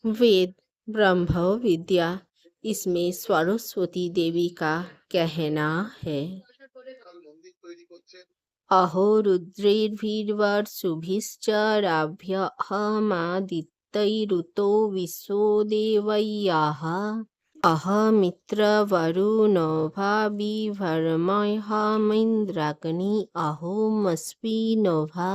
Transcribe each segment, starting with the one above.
वेद ब्रह्म विद्या, इसमें सरस्वती देवी का कहना है। अहो रुद्रैर्भिर्वर्षुभिश्चराभ्यहमादित्यैरुतो विश्वो देवैयाः। अहमित्रवरुणो भाविभर्मह्यमिन्द्राग्नी अहोमस्मिनोभा।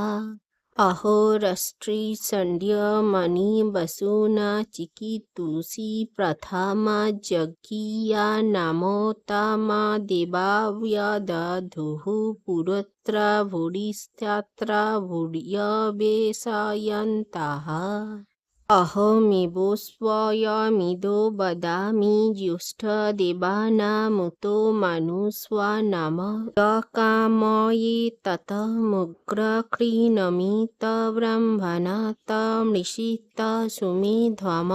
अहोरस्त्रीसंध्यमणिवसुना चिकितुषी प्रथमा जज्ञिया नामोत्तमा देवा व्यदधुः पुरत्र भूरिस्तत्र भूर्यवेशयन्तः। अहमेवोऽस्वयमिदो वदामि ज्येष्ठदेवानामुतो मनुष्वानाम कामये ततमुग्रक्रीणमि तब्रह्मणा तमृषित सुमेध्वम्।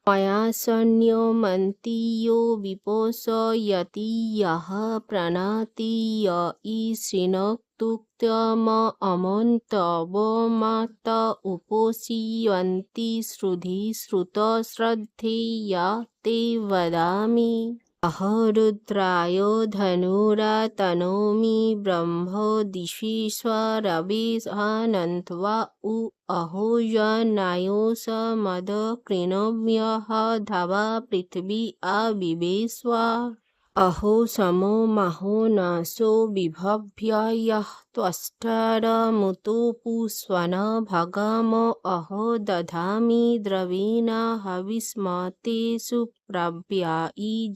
मया सन्न्यमन्ति यो विपोषयति यः प्रणति य ईशृणोक्तुक्तममन्तवमत उपोषयन्ति श्रुधि श्रुतश्रद्धेया ते वदामि। अहो रुद्राय धनुरातनोमि ब्रह्मो दिशीश्वरवेशनन्त्वा उ अहो जनायोषमदकृणम्यः धावा पृथिवी अविवेश्व। अहो समो महो नाशो विभव्य यः त्वष्टरमुतो पुष्वन् भगम अहो दधामि द्रवीण हविष्मते सुप्रभ्या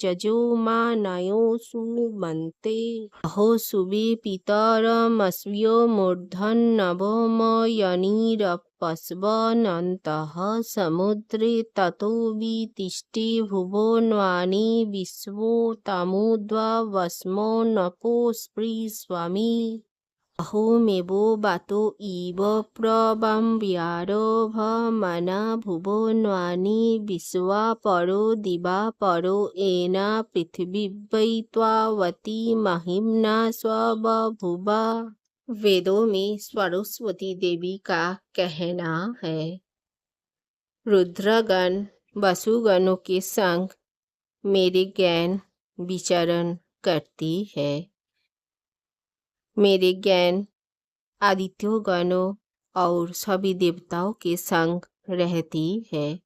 जजोमानयो सुमन्ते। अहो सुवे पितरमस्यो मूर्धन्नवमयनिरपस्वनन्तः समुद्रे ततो वितिष्ठे भुवनानि विश्वो तमुद्वस्मो नपोस्पृश्वामि। अहोमेवो वातो इव प्रवम्ब्यारभमाना भुवनानि विश्वापरो दिवापरो येन पृथिवी वै त्वावती महिम्ना स्वबभूव। वेदों में सरस्वती देवी का कहना है, रुद्रगण वसुगणों के संग मेरे ज्ञान विचरण करती है। मेरे ज्ञान आदित्यों गणों और सभी देवताओं के संग रहती है।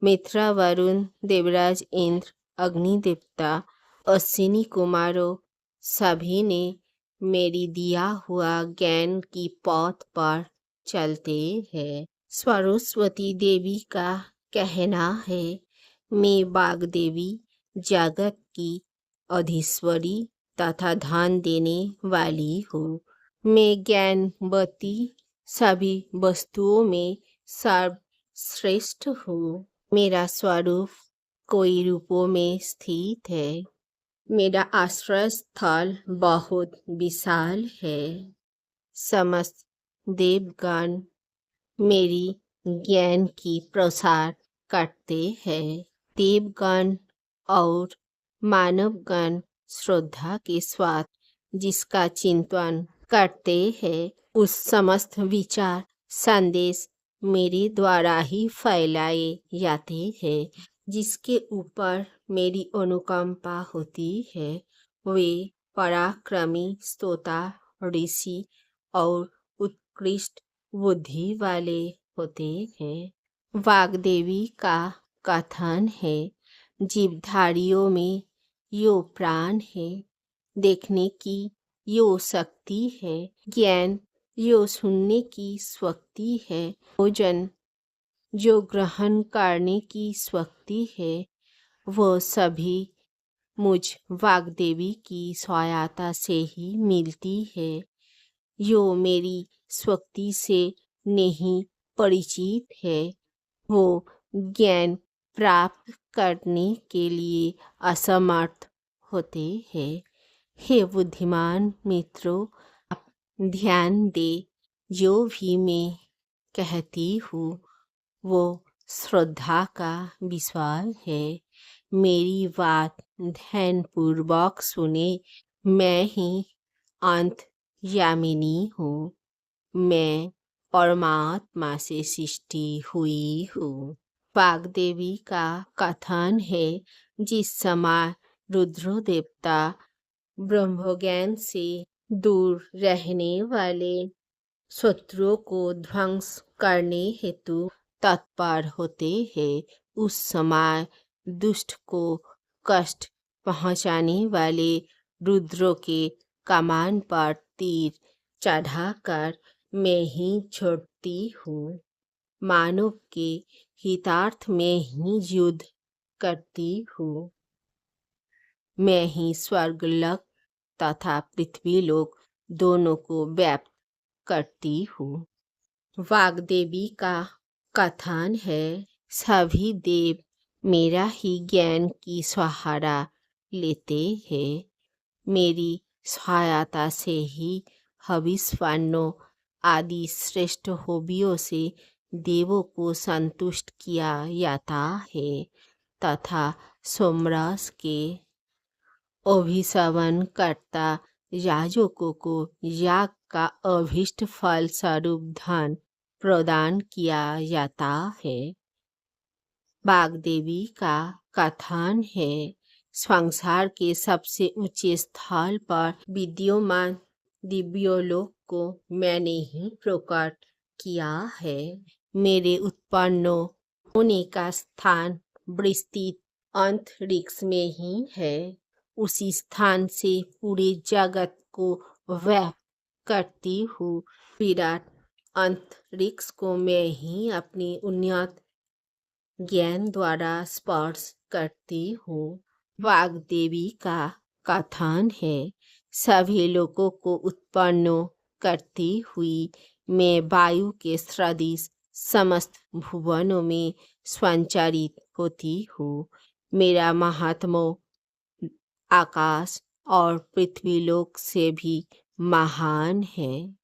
मित्रा वरुण देवराज इंद्र अग्नि देवता अश्विनी कुमारों सभी ने मेरी दिया हुआ ज्ञान की पथ पर चलते हैं। सरस्वती देवी का कहना है, मैं वाग्देवी जगत की अधीश्वरी तथा धन देने वाली हूँ। मैं ज्ञानवती सभी वस्तुओं में सर्वश्रेष्ठ हूँ। मेरा स्वरूप कई रूपों में स्थित है। मेरा आश्रय स्थल बहुत विशाल है। समस्त देवगण मेरी ज्ञान की प्रसार करते हैं। देवगण और मानवगण श्रद्धा के साथ जिसका चिंतन करते हैं, उस समस्त विचार संदेश मेरे द्वारा ही फैलाए जाते हैं। जिसके ऊपर मेरी अनुकंपा होती है, वे पराक्रमी स्तोता ऋषि और उत्कृष्ट बुद्धि वाले होते हैं। वाग्देवी का कथन है, जीवधारियों में यो प्राण है, देखने की यो शक्ति है, ज्ञान यो सुनने की शक्ति है, भोजन जो ग्रहण करने की शक्ति है, वो सभी मुझ वाग्देवी की सहायता से ही मिलती है। जो मेरी शक्ति से नहीं परिचित है, वो ज्ञान प्राप्त करने के लिए असमर्थ होते हैं। हे बुद्धिमान मित्रों, आप ध्यान दे, जो भी मैं कहती हूँ वो श्रद्धा का विषय है। मेरी बात ध्यानपूर्वक सुने। मैं ही अंतर्यामिनी हूँ। मैं परमात्मा से सृष्टि हुई हूँ। वाग्देवी का कथन है, जिस समय रुद्र देवता ब्रह्मज्ञान से दूर रहने वाले शत्रुओं को ध्वंस करने हेतु तत्पर होते हैं, उस समय दुष्ट को कष्ट पहुंचाने वाले रुद्र के कमान पर तीर चढ़ाकर मैं ही छोड़ती हूँ। मानव के हितार्थ में ही युद्ध करती हूँ। मैं ही स्वर्गलोक तथा पृथ्वीलोक दोनों को व्याप्त करती हूँ। वाग्देवी का कथन है, सभी देव मेरा ही ज्ञान की सहारा लेते हैं। मेरी सहायता से ही हविष्वान्नों आदि श्रेष्ठ होबियों से देवों को संतुष्ट किया जाता है तथा सोमरस के अभिसवन करता याजकों को याग का अभीष्ट फल स्वरूप धन प्रदान किया जाता है। वाग्देवी का कथन है, संसार के सबसे ऊंचे स्थल पर विद्यमान दिव्यलोक को मैंने ही प्रकट किया है। मेरे उत्पन्न होने का स्थान विस्तृत अंतरिक्ष में ही है। उसी स्थान से पूरे जगत को व्याप्त करती हूँ। विराट अंतरिक्ष को मैं ही अपनी उन्नत ज्ञान द्वारा स्पर्श करती हूँ। वाग्देवी का कथन है, सभी लोगों को उत्पन्न करती हुई मैं वायु के सदृश समस्त भुवनों में संचारित होती हूँ। मेरा महात्म्य आकाश और पृथ्वीलोक से भी महान है।